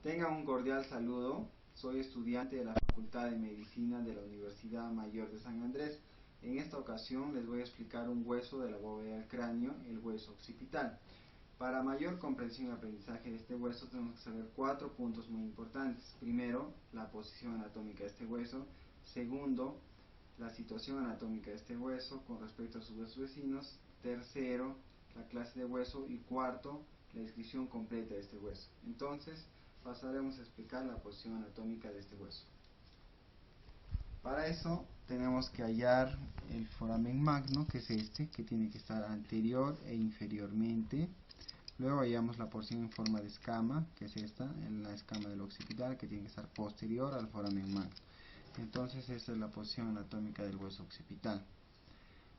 Tengan un cordial saludo. Soy estudiante de la Facultad de Medicina de la Universidad Mayor de San Andrés. En esta ocasión les voy a explicar un hueso de la bóveda del cráneo, el hueso occipital. Para mayor comprensión y aprendizaje de este hueso tenemos que saber 4 puntos muy importantes. Primero, la posición anatómica de este hueso. Segundo, la situación anatómica de este hueso con respecto a sus huesos vecinos. Tercero, la clase de hueso. Y cuarto, la descripción completa de este hueso. Entonces, pasaremos a explicar la posición anatómica de este hueso. Para eso tenemos que hallar el foramen magno, que es este, que tiene que estar anterior e inferiormente. Luego hallamos la porción en forma de escama, que es esta, en la escama del occipital, que tiene que estar posterior al foramen magno. Entonces esta es la posición anatómica del hueso occipital.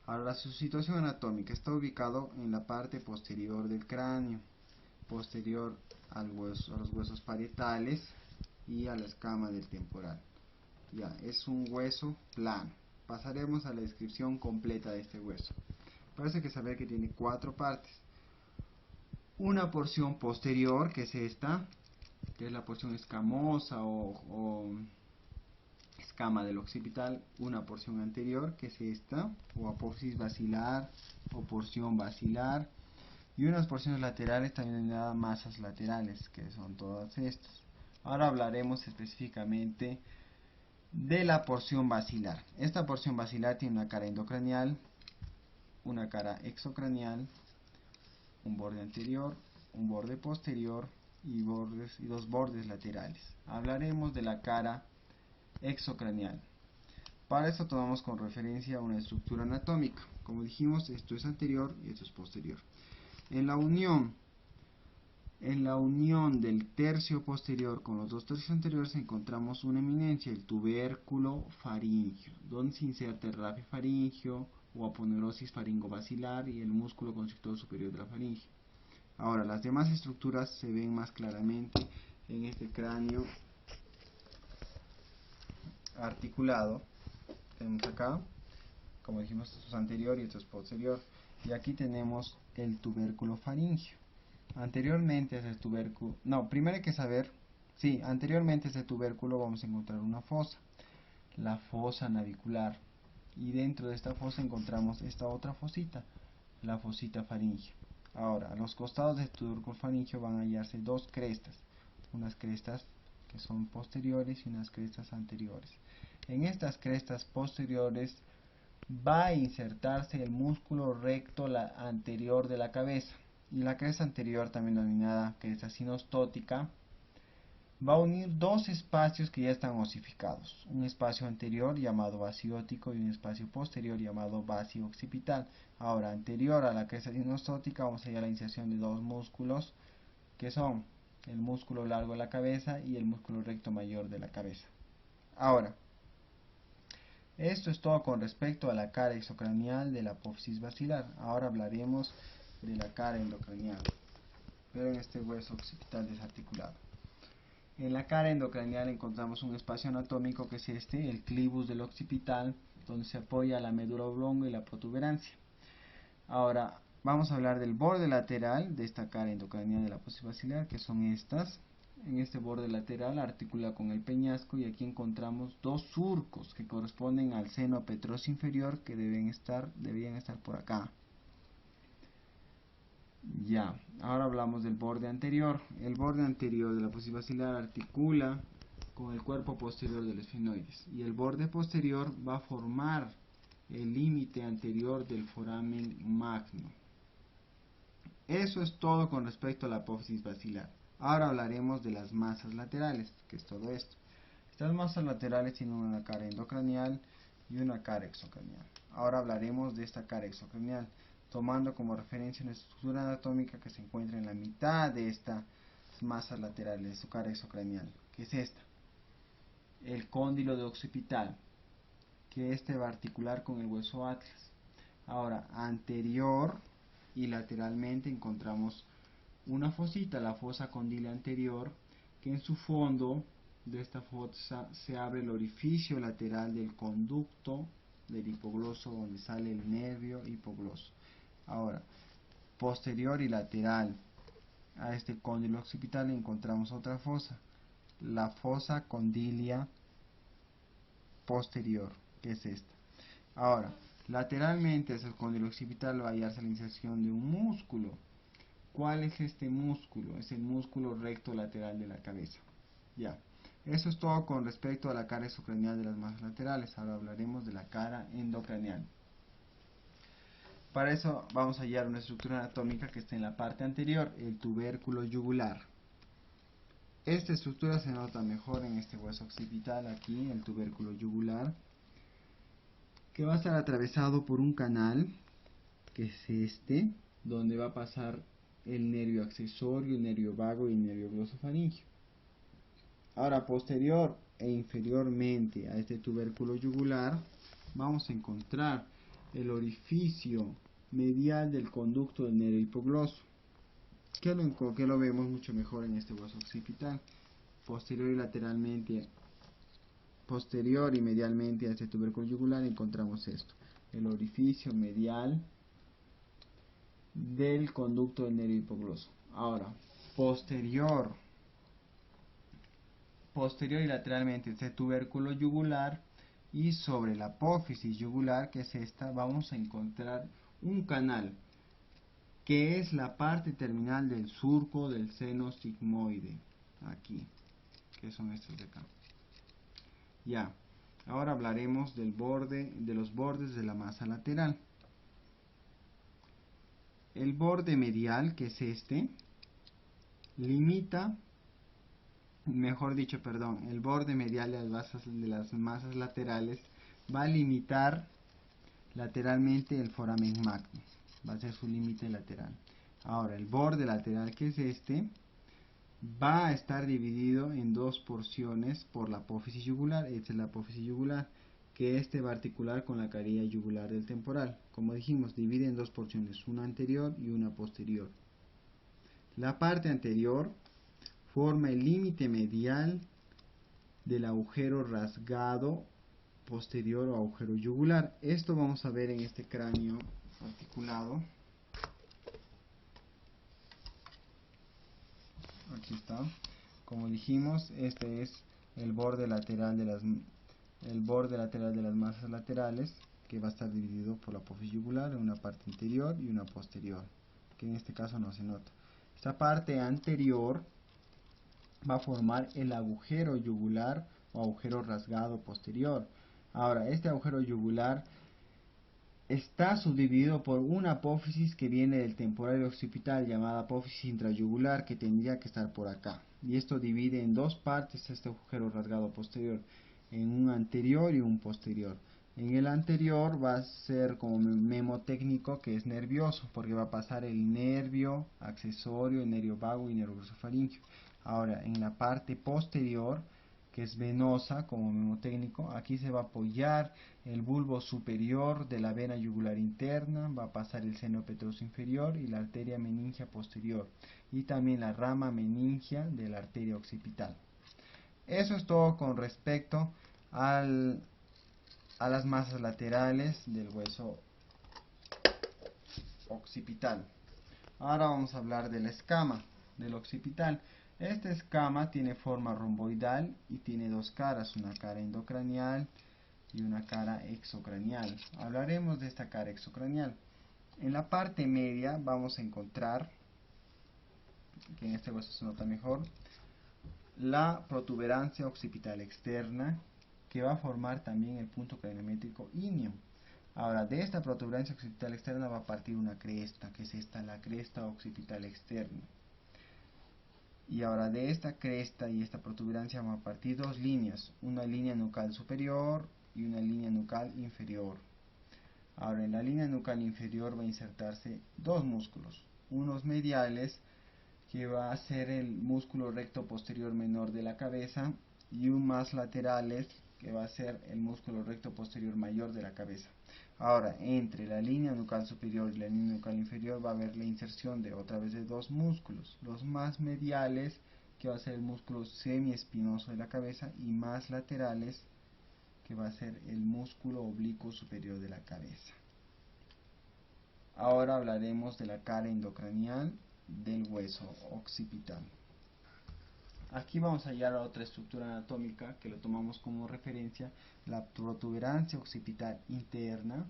Ahora, su situación anatómica está ubicado en la parte posterior del cráneo, posterior a los huesos parietales y a la escama del temporal. Ya, es un hueso plano. Pasaremos a la descripción completa de este hueso. Parece que saber que tiene 4 partes. Una porción posterior, que es esta, que es la porción escamosa o escama del occipital. Una porción anterior, que es esta, o apófisis basilar o porción basilar. Y unas porciones laterales, también denominadas masas laterales, que son todas estas. Ahora hablaremos específicamente de la porción basilar. Esta porción basilar tiene una cara endocranial, una cara exocranial, un borde anterior, un borde posterior y dos bordes laterales. Hablaremos de la cara exocranial. Para esto tomamos con referencia una estructura anatómica. Como dijimos, esto es anterior y esto es posterior. En la unión del tercio posterior con los dos tercios anteriores encontramos una eminencia, el tubérculo faríngeo, donde se inserta el rafe faríngeo o aponeurosis faringobacilar y el músculo constrictor superior de la faringe. Ahora, las demás estructuras se ven más claramente en este cráneo articulado. Tenemos acá, como dijimos, esto es anterior y esto es posterior. Y aquí tenemos el tubérculo faríngeo. Anteriormente a ese tubérculo, primero hay que saber, anteriormente a ese tubérculo vamos a encontrar una fosa, la fosa navicular, y dentro de esta fosa encontramos esta otra fosita, la fosita faríngea. Ahora, a los costados del tubérculo faríngeo van a hallarse dos crestas, unas crestas que son posteriores y unas crestas anteriores. En estas crestas posteriores va a insertarse el músculo recto anterior de la cabeza, y la cresta anterior, también denominada cresta sinostótica, va a unir dos espacios que ya están osificados, un espacio anterior llamado basiótico y un espacio posterior llamado basio occipital. Ahora, anterior a la cresta sinostótica vamos a hallar la inserción de dos músculos que son el músculo largo de la cabeza y el músculo recto mayor de la cabeza. Ahora, esto es todo con respecto a la cara exocranial de la apófisis basilar. Ahora hablaremos de la cara endocranial, pero en este hueso occipital desarticulado. En la cara endocranial encontramos un espacio anatómico que es este, el clivus del occipital, donde se apoya la médula oblonga y la protuberancia. Ahora vamos a hablar del borde lateral de esta cara endocranial de la apófisis basilar, que son estas. En este borde lateral articula con el peñasco y aquí encontramos dos surcos que corresponden al seno petroso inferior, que deberían estar por acá. Ya, ahora hablamos del borde anterior. El borde anterior de la apófisis basilar articula con el cuerpo posterior del esfenoides y el borde posterior va a formar el límite anterior del foramen magno. Eso es todo con respecto a la apófisis basilar. Ahora hablaremos de las masas laterales, que es todo esto. Estas masas laterales tienen una cara endocranial y una cara exocranial. Ahora hablaremos de esta cara exocranial, tomando como referencia una estructura anatómica que se encuentra en la mitad de estas masas laterales de su cara exocranial, que es esta, el cóndilo de occipital, que este va a articular con el hueso atlas. Ahora, anterior y lateralmente encontramos una fosita, la fosa condyle anterior, que en su fondo de esta fosa se abre el orificio lateral del conducto del hipogloso, donde sale el nervio hipogloso. Ahora, posterior y lateral a este cóndilo occipital encontramos otra fosa, la fosa condilia posterior, que es esta. Ahora, lateralmente hacia el cóndilo occipital va a hallarse la inserción de un músculo. ¿Cuál es este músculo? Es el músculo recto lateral de la cabeza. Ya. Eso es todo con respecto a la cara exocranial de las masas laterales. Ahora hablaremos de la cara endocranial. Para eso vamos a hallar una estructura anatómica que está en la parte anterior, el tubérculo yugular. Esta estructura se nota mejor en este hueso occipital, aquí, el tubérculo yugular, que va a estar atravesado por un canal, que es este, donde va a pasar el nervio accesorio, el nervio vago y el nervio glosofaringeo. Ahora, posterior e inferiormente a este tubérculo yugular, vamos a encontrar el orificio medial del conducto del nervio hipogloso, que lo vemos mucho mejor en este hueso occipital. Posterior y medialmente a este tubérculo yugular encontramos esto, el orificio medial del conducto del nervio hipogloso. Ahora, posterior y lateralmente este tubérculo yugular, y sobre la apófisis yugular, que es esta, vamos a encontrar un canal que es la parte terminal del surco del seno sigmoide, aquí, que son estos de acá. Ya, ahora hablaremos de los bordes de la masa lateral. El borde medial, que es este, limita, el borde medial de las masas laterales va a limitar lateralmente el foramen magno, va a ser su límite lateral. Ahora, el borde lateral, que es este, va a estar dividido en dos porciones por la apófisis yugular. Esta es la apófisis yugular, que este va a articular con la carilla yugular del temporal. Como dijimos, divide en dos porciones, una anterior y una posterior. La parte anterior forma el límite medial del agujero rasgado posterior o agujero yugular. Esto vamos a ver en este cráneo articulado. Aquí está. Como dijimos, este es el borde lateral de las masas laterales, que va a estar dividido por la apófisis yugular en una parte interior y una posterior, que en este caso no se nota. Esta parte anterior va a formar el agujero yugular o agujero rasgado posterior. Ahora, este agujero yugular está subdividido por una apófisis que viene del temporal occipital, llamada apófisis intrayugular, que tendría que estar por acá. Y esto divide en dos partes este agujero rasgado posterior, en un anterior y un posterior. En el anterior va a ser como memotécnico, que es nervioso, porque va a pasar el nervio accesorio, el nervio vago y el nervio glosofaringeo. Ahora, en la parte posterior, que es venosa, como memotécnico, aquí se va a apoyar el bulbo superior de la vena yugular interna, va a pasar el seno petroso inferior y la arteria meningia posterior, y también la rama meningia de la arteria occipital. Eso es todo con respecto a las masas laterales del hueso occipital. Ahora vamos a hablar de la escama del occipital. Esta escama tiene forma romboidal y tiene dos caras, una cara endocranial y una cara exocranial. Hablaremos de esta cara exocranial. En la parte media vamos a encontrar, que en este hueso se nota mejor, la protuberancia occipital externa, que va a formar también el punto craniométrico íneo. Ahora, de esta protuberancia occipital externa va a partir una cresta, que es esta, la cresta occipital externa. Y ahora de esta cresta y esta protuberancia van a partir dos líneas, una línea nucal superior y una línea nucal inferior. Ahora, en la línea nucal inferior va a insertarse dos músculos, unos mediales, que va a ser el músculo recto posterior menor de la cabeza, y un más laterales, que va a ser el músculo recto posterior mayor de la cabeza. Ahora, entre la línea nucal superior y la línea nucal inferior va a haber la inserción de otra vez de dos músculos, los más mediales, que va a ser el músculo semiespinoso de la cabeza, y más laterales, que va a ser el músculo oblicuo superior de la cabeza. Ahora hablaremos de la cara endocranial del hueso occipital. Aquí vamos a hallar otra estructura anatómica que lo tomamos como referencia, la protuberancia occipital interna,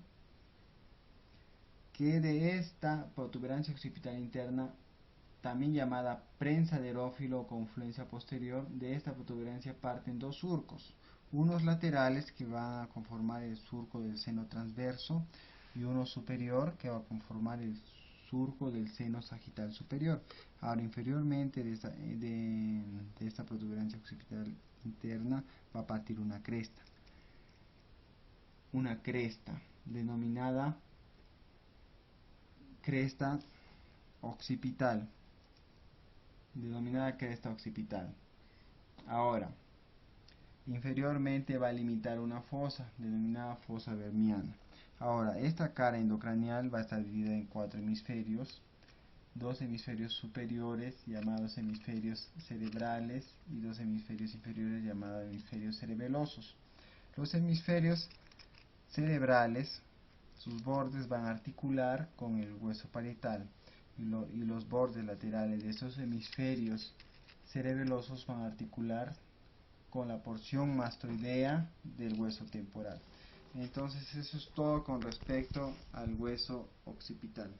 que de esta protuberancia occipital interna, también llamada prensa de Erófilo o confluencia posterior, de esta protuberancia parten dos surcos, unos laterales que van a conformar el surco del seno transverso y uno superior que va a conformar el surco del seno sagital superior. Ahora, inferiormente de esta protuberancia occipital interna va a partir una cresta denominada cresta occipital, Ahora, inferiormente va a limitar una fosa denominada fosa vermiana. Ahora, esta cara endocranial va a estar dividida en cuatro hemisferios, dos hemisferios superiores llamados hemisferios cerebrales y dos hemisferios inferiores llamados hemisferios cerebelosos. Los hemisferios cerebrales, sus bordes van a articular con el hueso parietal y los bordes laterales de estos hemisferios cerebelosos van a articular con la porción mastoidea del hueso temporal. Entonces eso es todo con respecto al hueso occipital.